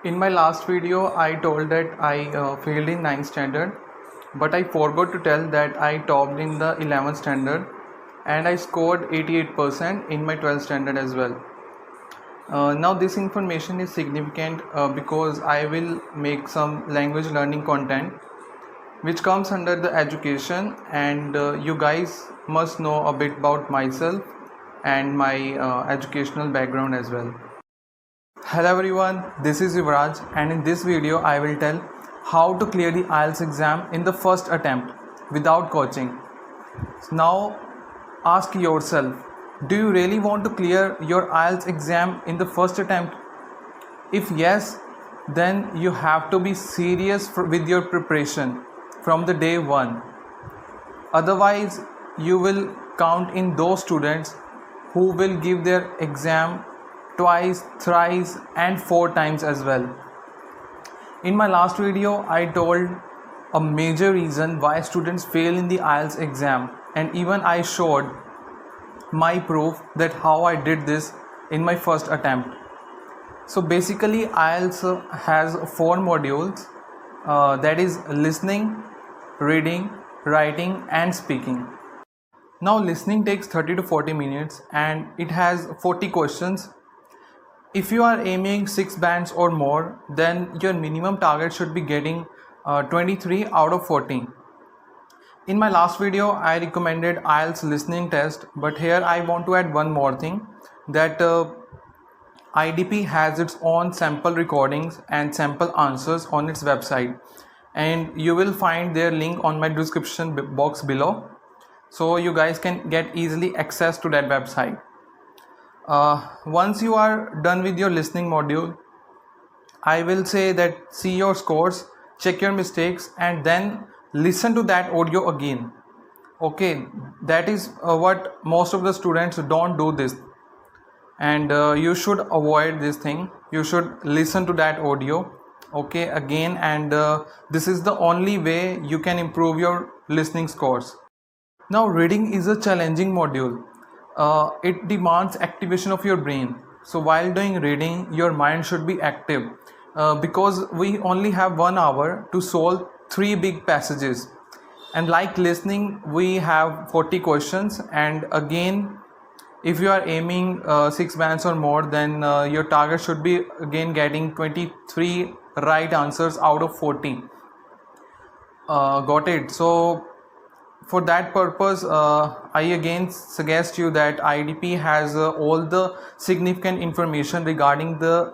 In my last video, I told that I failed in 9th standard, but I forgot to tell that I topped in the 11th standard and I scored 88% in my 12th standard as well. Now this information is significant because I will make some language learning content which comes under the education, and you guys must know a bit about myself and my educational background as well. Hello everyone, this is Yuvraj, and in this video I will tell how to clear the Ielts exam in the first attempt without coaching. Now ask yourself, do you really want to clear your Ielts exam in the first attempt? If yes, then you have to be serious with your preparation from the day one. Otherwise, you will count in those students who will give their exam twice, thrice and 4 times as well. In my last video, I told a major reason why students fail in the Ielts exam, and even I showed my proof that how I did this in my first attempt. So basically Ielts has 4 modules, that is listening, reading, writing and speaking. Now listening takes 30 to 40 minutes and it has 40 questions. If you are aiming 6 bands or more, then your minimum target should be getting 23 out of 40. In my last video, I recommended Ielts listening test, but here I want to add one more thing, that IDP has its own sample recordings and sample answers on its website, and you will find their link on my description box below, so you guys can get easily access to that website. Once you are done with your listening module, I will say that see your scores, check your mistakes and then listen to that audio again. Okay, that is what most of the students don't do this, and you should avoid this thing. You should listen to that audio again, and this is the only way you can improve your listening scores. Now reading is a challenging module. It demands activation of your brain. So while doing reading, your mind should be active because we only have 1 hour to solve 3 big passages, and like listening we have 40 questions, and again if you are aiming 6 bands or more, then your target should be again getting 23 right answers out of 40. Got it? So for that purpose, I again suggest you that IDP has all the significant information regarding the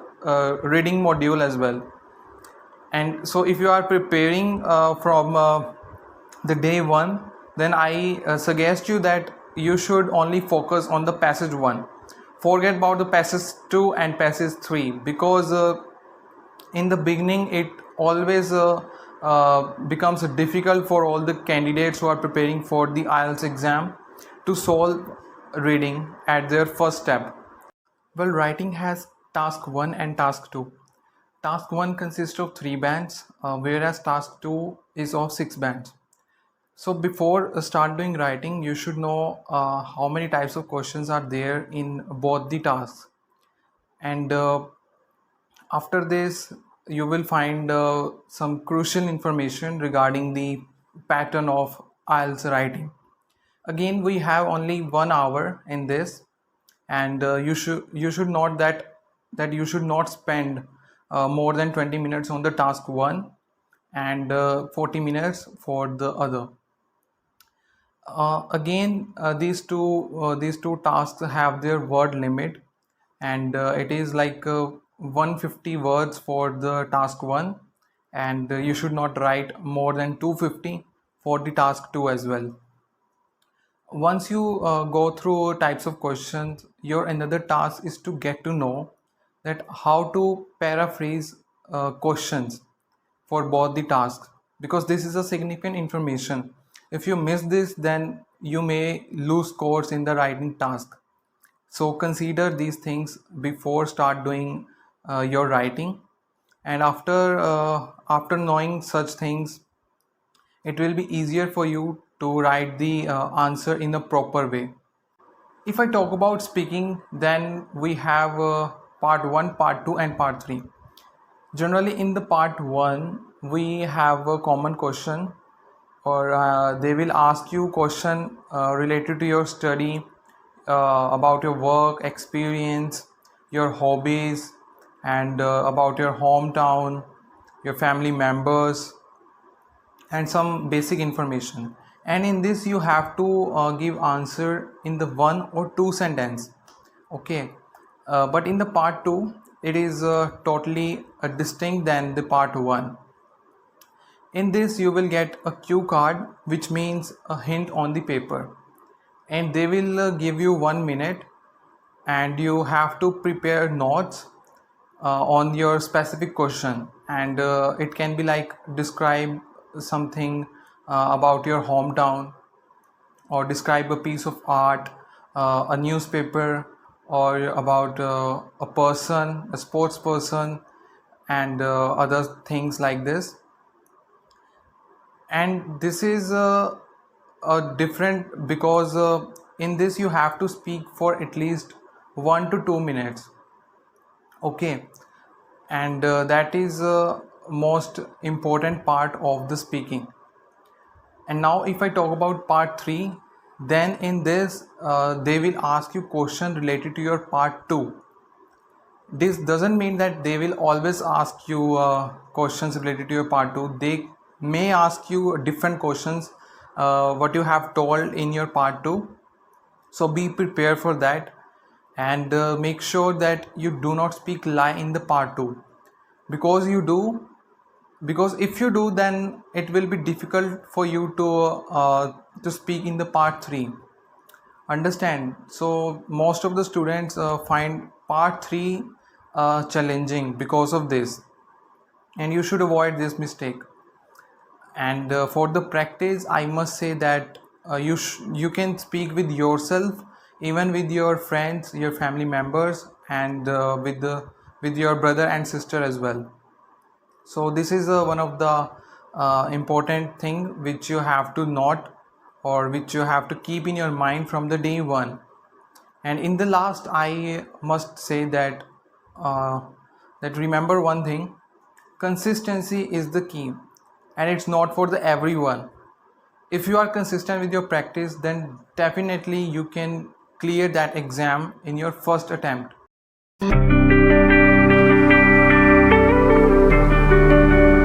reading module as well. And so if you are preparing from the day one, then I suggest you that you should only focus on the passage 1. Forget about the passage 2 and passage 3, because in the beginning it always becomes difficult for all the candidates who are preparing for the Ielts exam to solve reading at their first step. Well, writing has task 1 and task 2. Task 1 consists of 3 bands, whereas task 2 is of 6 bands. So before start doing writing, you should know how many types of questions are there in both the tasks, and after this you will find some crucial information regarding the pattern of Ielts writing. Again, we have only 1 hour in this, and you should note that you should not spend more than 20 minutes on the task 1 and 40 minutes for the other. These two tasks have their word limit, and it is like 150 words for the task 1, and you should not write more than 250 for the task 2 as well. Once you go through types of questions, your another task is to get to know that how to paraphrase questions for both the tasks, because this is a significant information. If you miss this, then you may lose scores in the writing task. So consider these things before start doing your writing, and after knowing such things, it will be easier for you to write the answer in a proper way. If I talk about speaking, then we have part 1, part 2 and part 3. Generally in the part 1 we have a common question, or they will ask you question related to your study, about your work experience, your hobbies, and about your hometown, your family members, and some basic information. And in this you have to give answer in the one or two sentence. Okay. But in the part 2 it is totally distinct than the part 1. In this you will get a cue card, which means a hint on the paper, and they will give you 1 minute, and you have to prepare notes on your specific question. And it can be like describe something about your hometown, or describe a piece of art, a newspaper, or about a person, a sports person, and other things like this. And this is different because in this you have to speak for at least 1 to 2 minutes. Okay. And that is most important part of the speaking. And now if I talk about part 3, then in this they will ask you question related to your part 2. This doesn't mean that they will always ask you questions related to your part 2. They may ask you different questions what you have told in your part 2. So be prepared for that, and make sure that you do not speak lie in the part 2, because if you do, then it will be difficult for you to speak in the part 3. Understand? So most of the students find part 3 challenging because of this, and you should avoid this mistake. And for the practice I must say that you can speak with yourself, even with your friends, your family members, and with your brother and sister as well. So this is one of the important thing which you have to note, or which you have to keep in your mind from the day one. And in the last I must say that remember one thing: consistency is the key, and it's not for the everyone. If you are consistent with your practice, then definitely you can clear that exam in your first attempt.